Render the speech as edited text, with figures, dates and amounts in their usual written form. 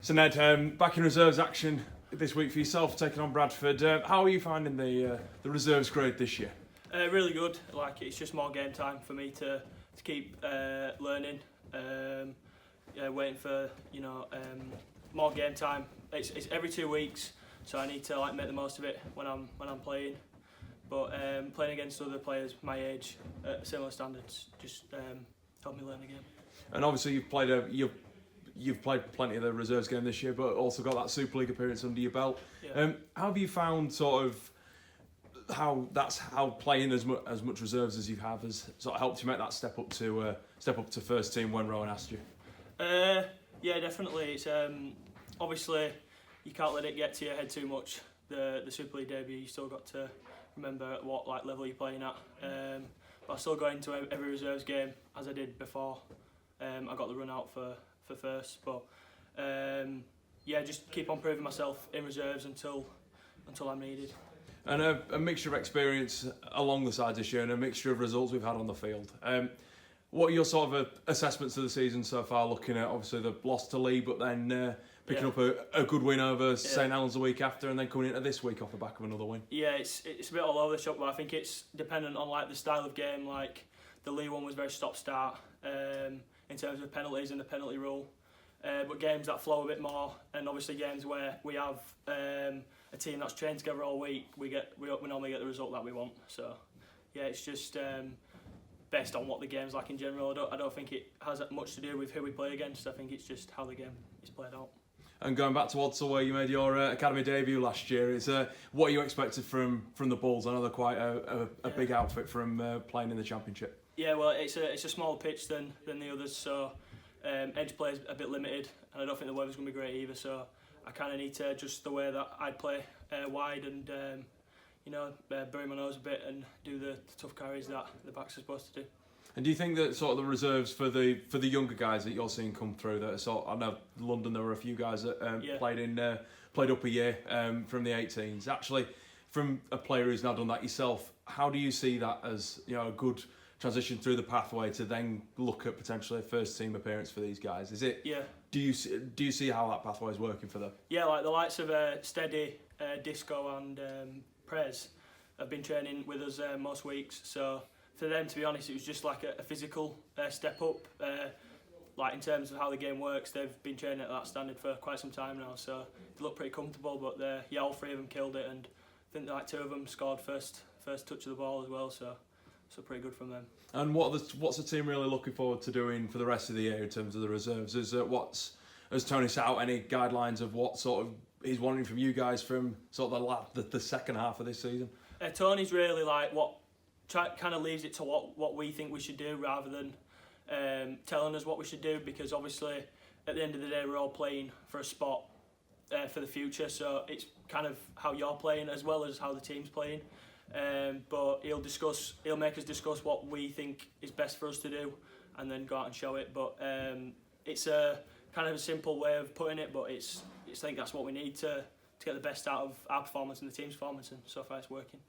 So Ned, back in reserves action this week for yourself, taking on Bradford. How are you finding the reserves grade this year? Really good. Like, it's just more game time for me to keep learning. Waiting for more game time. It's every 2 weeks, so I need to make the most of it when I'm playing. But playing against other players my age at similar standards just help me learn the game. And obviously you've played plenty of the reserves game this year, but also got that Super League appearance under your belt. Yeah. How have you found sort of how playing as much reserves as you have has sort of helped you make that step up to first team when Rowan asked you? Yeah, definitely. It's obviously you can't let it get to your head too much. The Super League debut, you still got to remember at what level you're playing at. But I still go into every reserves game as I did before. I got the run out for first, but just keep on proving myself in reserves until I'm needed. And a mixture of experience along the sides this year and a mixture of results we've had on the field. What are your sort of assessments of the season so far, looking at obviously the loss to Lee, but then picking up a good win over St Helens the week after, and then coming into this week off the back of another win? Yeah, it's a bit all over the shop, but I think it's dependent on the style of game. Like the Lee one was very stop-start in terms of penalties and the penalty rule. But games that flow a bit more, and obviously games where we have a team that's trained together all week, we normally get the result that we want. So yeah, it's just based on what the game's like in general. I don't think it has much to do with who we play against. I think it's just how the game is played out. And going back to Odsal, where you made your academy debut last year, is what are you expected from the Bulls? I know they're quite a big outfit from playing in the Championship. Yeah, well, it's a smaller pitch than the others, so edge play is a bit limited, and I don't think the weather's going to be great either. So I kind of need to adjust the way that I play wide and bury my nose a bit and do the tough carries that the backs are supposed to do. And do you think that sort of the reserves for the younger guys that you're seeing come through, that I know London there were a few guys that played up a year from the 18s. Actually, from a player who's now done that yourself, how do you see that as a good transition through the pathway to then look at potentially a first team appearance for these guys? Is it? Yeah. Do you see how that pathway is working for them? Yeah, like the likes of Steady, Disco, and Prez have been training with us most weeks. So for them, to be honest, it was just like a physical step up. Like in terms of how the game works, they've been training at that standard for quite some time now. So they look pretty comfortable. But all three of them killed it, and I think two of them scored first touch of the ball as well. So pretty good from them. And what's the team really looking forward to doing for the rest of the year in terms of the reserves? Has Tony set out any guidelines of what sort of he's wanting from you guys from sort of the second half of this season? Tony's really kind of leaves it to what we think we should do rather than telling us what we should do, because obviously at the end of the day we're all playing for a spot for the future, so it's kind of how you're playing as well as how the team's playing. But he'll make us discuss what we think is best for us to do and then go out and show it. But it's a kind of a simple way of putting it, but I think that's what we need to get the best out of our performance and the team's performance, and so far it's working.